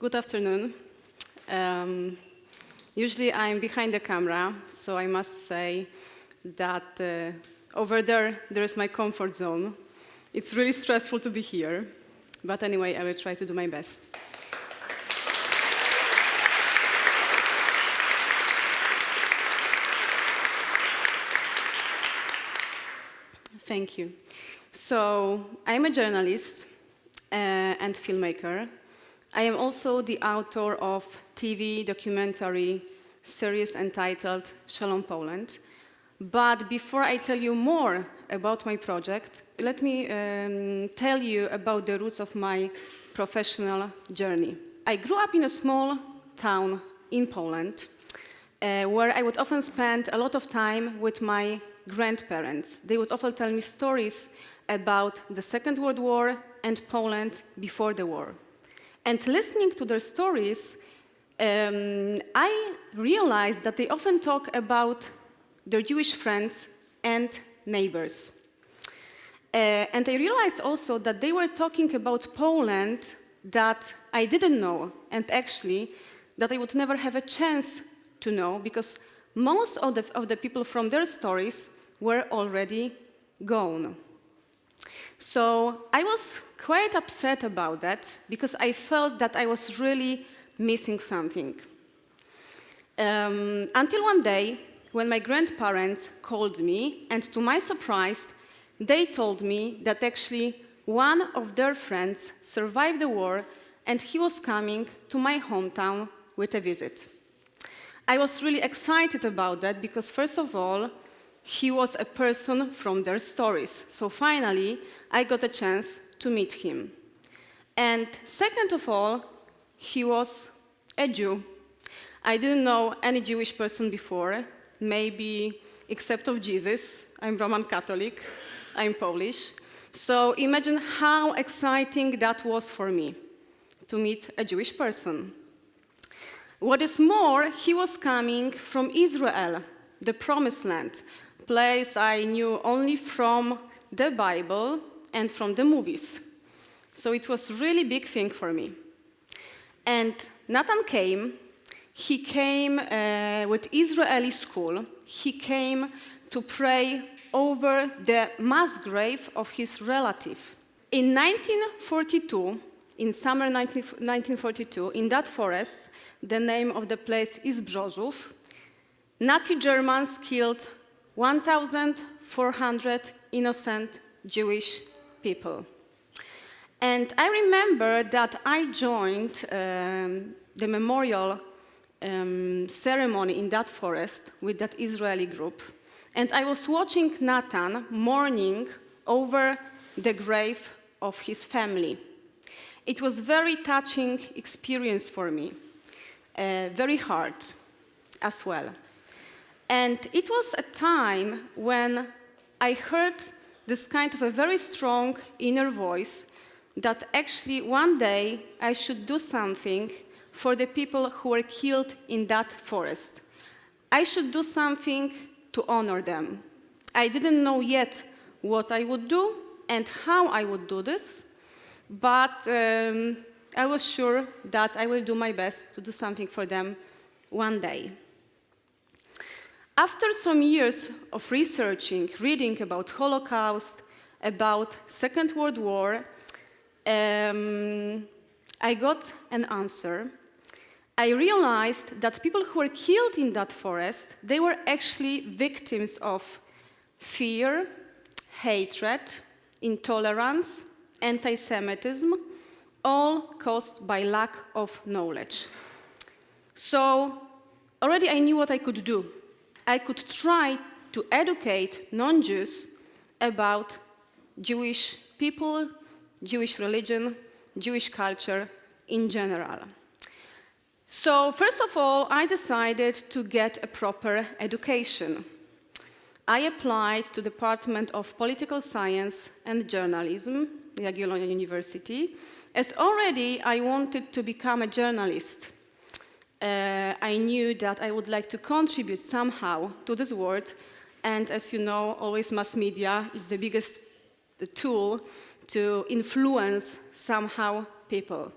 Good afternoon. Usually I'm behind the camera, so I must say that over there is my comfort zone. It's really stressful to be here, but anyway, I will try to do my best. Thank you. So, I'm a journalist and filmmaker. I am also the author of TV documentary series entitled Shalom Poland. But before I tell you more about my project, let me tell you about the roots of my professional journey. I grew up in a small town in Poland, where I would often spend a lot of time with my grandparents. They would often tell me stories about the Second World War and Poland before the war. And listening to their stories, I realized that they often talk about their Jewish friends and neighbors. And I realized also that they were talking about Poland that I didn't know, and actually that I would never have a chance to know, because most of the people from their stories were already gone. So I was quite upset about that, because I felt that I was really missing something. Until one day, when my grandparents called me, and to my surprise, they told me that actually one of their friends survived the war, and he was coming to my hometown with a visit. I was really excited about that, because first of all, he was a person from their stories. So finally, I got a chance to meet him. And second of all, he was a Jew. I didn't know any Jewish person before, maybe except of Jesus. I'm Roman Catholic, I'm Polish. So imagine how exciting that was for me, to meet a Jewish person. What is more, he was coming from Israel, the Promised Land, place I knew only from the Bible and from the movies. So it was a really big thing for me. And Nathan came. He came with Israeli school. He came to pray over the mass grave of his relative. In 1942, in summer 1942, in that forest, the name of the place is Brzozów, Nazi Germans killed 1,400 innocent Jewish people. And I remember that I joined the memorial ceremony in that forest with that Israeli group. And I was watching Nathan mourning over the grave of his family. It was a very touching experience for me, very hard as well. And it was a time when I heard this kind of a very strong inner voice that actually one day I should do something for the people who were killed in that forest. I should do something to honor them. I didn't know yet what I would do and how I would do this, but I was sure that I will do my best to do something for them one day. After some years of researching, reading about Holocaust, about Second World War, I got an answer. I realized that people who were killed in that forest, they were actually victims of fear, hatred, intolerance, anti-Semitism, all caused by lack of knowledge. So already I knew what I could do. I could try to educate non-Jews about Jewish people, Jewish religion, Jewish culture in general. So first of all, I decided to get a proper education. I applied to the Department of Political Science and Journalism, Jagiellonian University, as already I wanted to become a journalist. I knew that I would like to contribute somehow to this world, and as you know, always mass media is the biggest tool to influence somehow people.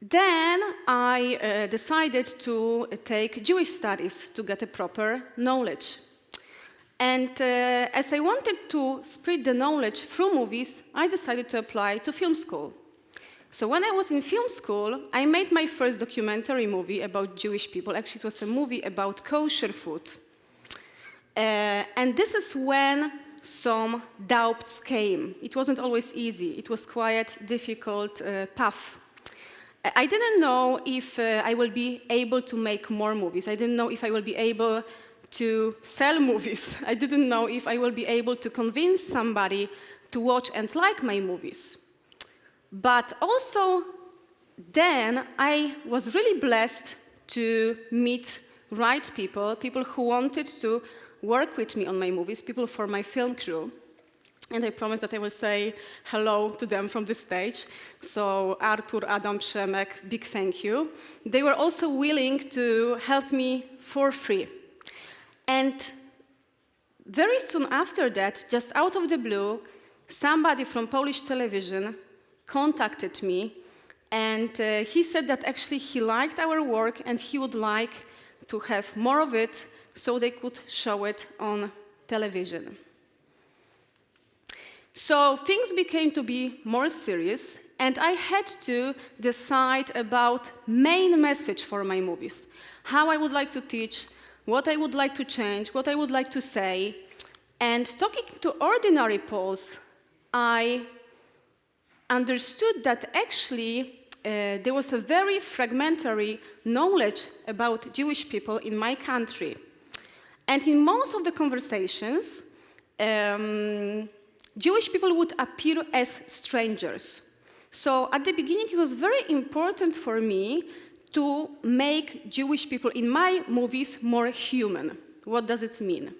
Then I decided to take Jewish studies to get a proper knowledge. And as I wanted to spread the knowledge through movies, I decided to apply to film school. So when I was in film school, I made my first documentary movie about Jewish people. Actually, it was a movie about kosher food. And this is when some doubts came. It wasn't always easy. It was quite difficult path. I didn't know if I will be able to make more movies. I didn't know if I will be able to sell movies. I didn't know if I will be able to convince somebody to watch and like my movies. But also, then I was really blessed to meet right people, people who wanted to work with me on my movies, people for my film crew. And I promise that I will say hello to them from this stage. So Artur, Adam, Przemek, big thank you. They were also willing to help me for free. And very soon after that, just out of the blue, somebody from Polish television contacted me, and he said that actually he liked our work and he would like to have more of it so they could show it on television. So things became to be more serious, and I had to decide about main message for my movies, how I would like to teach, what I would like to change, what I would like to say. And talking to ordinary Poles, I understood that actually there was a very fragmentary knowledge about Jewish people in my country. And in most of the conversations, Jewish people would appear as strangers. So at the beginning, it was very important for me to make Jewish people in my movies more human. What does it mean?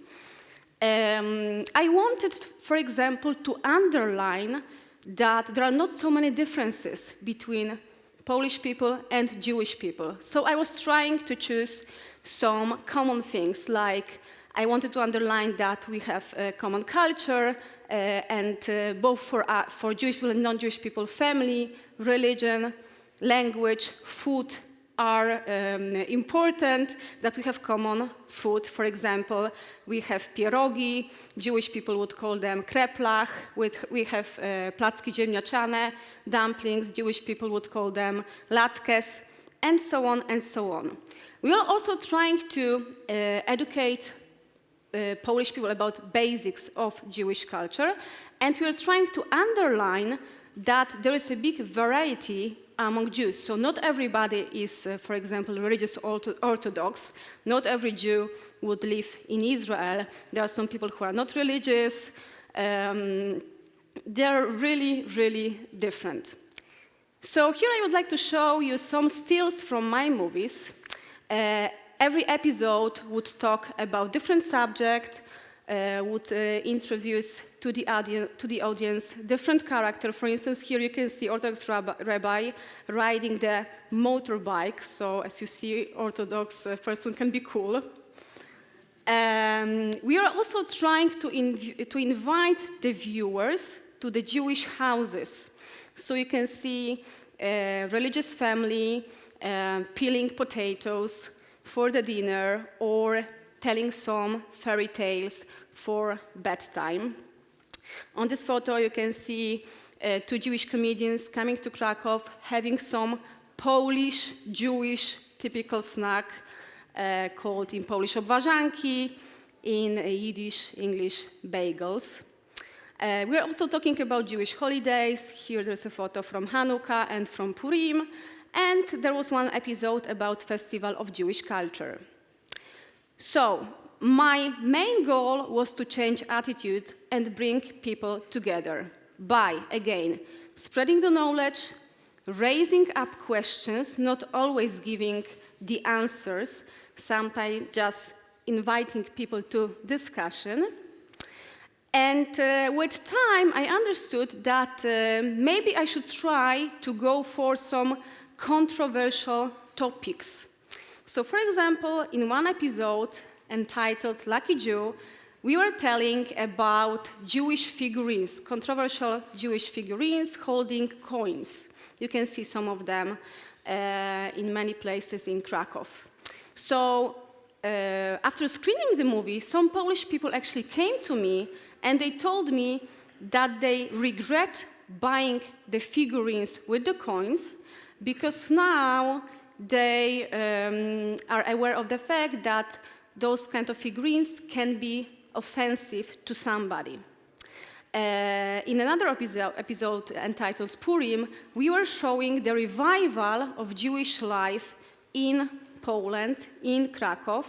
I wanted, for example, to underline that there are not so many differences between Polish people and Jewish people. So I was trying to choose some common things, like I wanted to underline that we have a common culture, and both for Jewish people and non-Jewish people, family, religion, language, food are important, that we have common food. For example, we have pierogi, Jewish people would call them kreplach, we have placki ziemniaczane, dumplings, Jewish people would call them latkes, and so on and so on. We are also trying to educate Polish people about basics of Jewish culture, and we are trying to underline that there is a big variety among Jews. So not everybody is, for example, religious Orthodox. Not every Jew would live in Israel. There are some people who are not religious. They're really, really different. So here I would like to show you some stills from my movies. Every episode would talk about different subject, would introduce to the audience different character. For instance, here you can see Orthodox rabbi riding the motorbike. So as you see, Orthodox person can be cool. We are also trying to invite the viewers to the Jewish houses. So you can see a religious family peeling potatoes for the dinner, or telling some fairy tales for bedtime. On this photo, you can see two Jewish comedians coming to Krakow, having some Polish, Jewish typical snack called in Polish obwarzanki, in Yiddish, English bagels. We are also talking about Jewish holidays. Here there's a photo from Hanukkah and from Purim. And there was one episode about Festival of Jewish Culture. So my main goal was to change attitude and bring people together by, again, spreading the knowledge, raising up questions, not always giving the answers, sometimes just inviting people to discussion. And with time, I understood that maybe I should try to go for some controversial topics. So, for example, in one episode entitled Lucky Jew, we were telling about Jewish figurines, controversial Jewish figurines holding coins. You can see some of them in many places in Krakow. So after screening the movie, some Polish people actually came to me and they told me that they regret buying the figurines with the coins because now they are aware of the fact that those kind of figurines can be offensive to somebody. In another episode entitled Purim, we were showing the revival of Jewish life in Poland, in Krakow.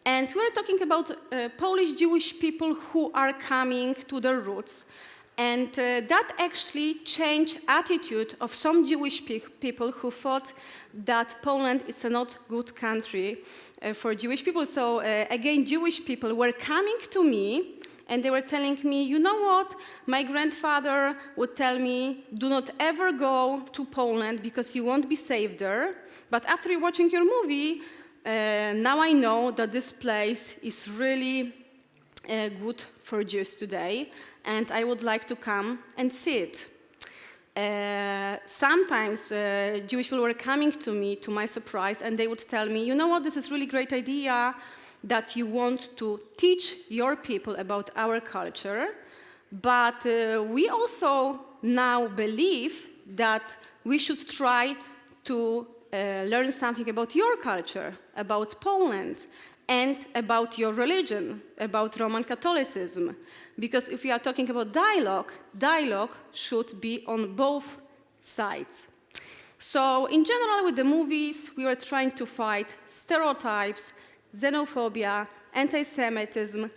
And we were talking about Polish Jewish people who are coming to their roots. And that actually changed attitude of some Jewish people who thought that Poland is a not good country for Jewish people. So again, Jewish people were coming to me and they were telling me, you know what, my grandfather would tell me, do not ever go to Poland because you won't be safe there. But after watching your movie, now I know that this place is really good for Jews today, and I would like to come and see it. Sometimes Jewish people were coming to me, to my surprise, and they would tell me, you know what, this is really great idea that you want to teach your people about our culture, but we also now believe that we should try to learn something about your culture, about Poland, and about your religion, about Roman Catholicism. Because if we are talking about dialogue should be on both sides. So in general, with the movies, we were trying to fight stereotypes, xenophobia, anti-Semitism,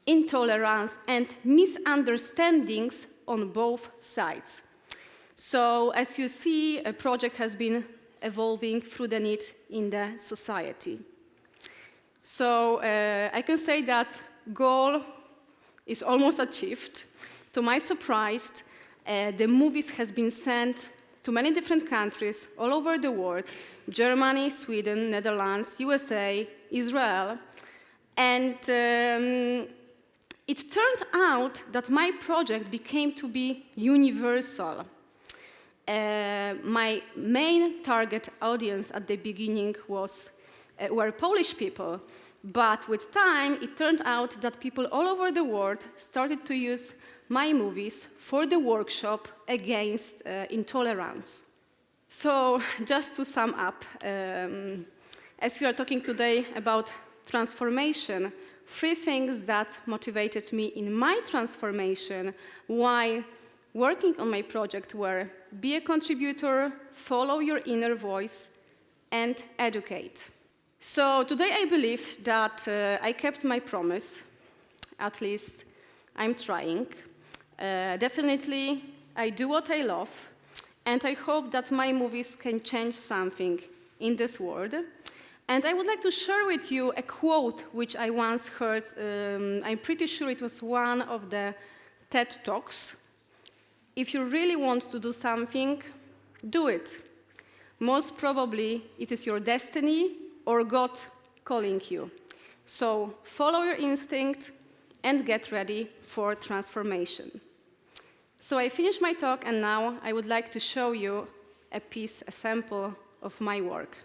intolerance, and misunderstandings on both sides. So as you see, a project has been evolving through the need in the society. So I can say that goal is almost achieved. To my surprise, the movies has been sent to many different countries all over the world: Germany, Sweden, Netherlands, USA, Israel. And it turned out that my project became to be universal. My main target audience at the beginning were Polish people, but with time it turned out that people all over the world started to use my movies for the workshop against intolerance. So just to sum up, as we are talking today about transformation, 3 things that motivated me in my transformation while working on my project were: be a contributor, follow your inner voice, and educate. So today I believe that I kept my promise. At least I'm trying. Definitely I do what I love, and I hope that my movies can change something in this world. And I would like to share with you a quote which I once heard. I'm pretty sure it was one of the TED Talks. If you really want to do something, do it. Most probably it is your destiny or God calling you. So follow your instinct and get ready for transformation. So I finished my talk, and now I would like to show you a sample of my work.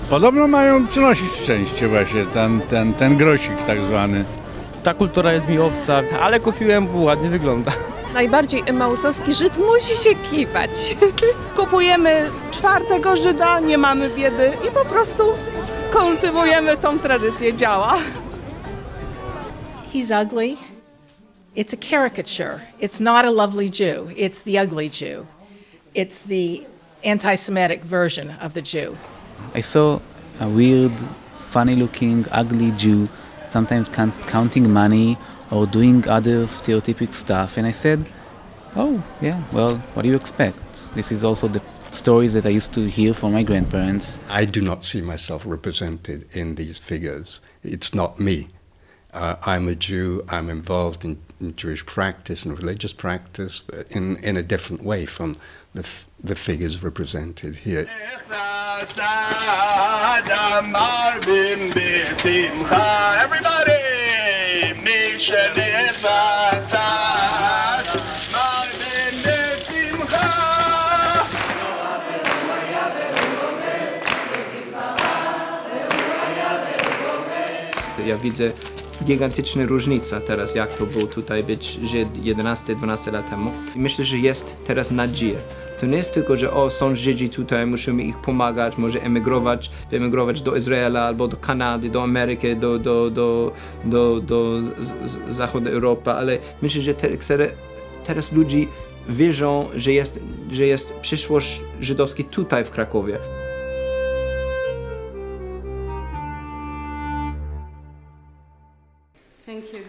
Podobno mają przynosić szczęście właśnie, ten grosik tak zwany. Ta kultura jest mi obca, ale kupiłem, bo ładnie wygląda. Najbardziej emausowski Żyd musi się kiwać. Kupujemy 4. Żyda, nie mamy biedy i po prostu kultywujemy tą tradycję, działa. He's ugly. It's a caricature. It's not a lovely Jew. It's the ugly Jew. It's the anti-Semitic version of the Jew. I saw a weird, funny-looking, ugly Jew, sometimes counting money or doing other stereotypic stuff, and I said, oh, yeah, well, what do you expect? This is also the stories that I used to hear from my grandparents. I do not see myself represented in these figures. It's not me. I'm a Jew, I'm involved in Jewish practice and religious practice, but in a different way from the figures represented here. Everybody! Ja widzę gigantyczną różnicę teraz, jak to było tutaj być 11-12 lat temu. I myślę, że jest teraz nadzieja. To nie jest tylko, że są Żydzi tutaj, musimy ich pomagać, może wyemigrować do Izraela albo do Kanady, do Ameryki, do zachodu Europy, ale myślę, że teraz ludzie wierzą, że jest przyszłość żydowska tutaj w Krakowie. Thank you.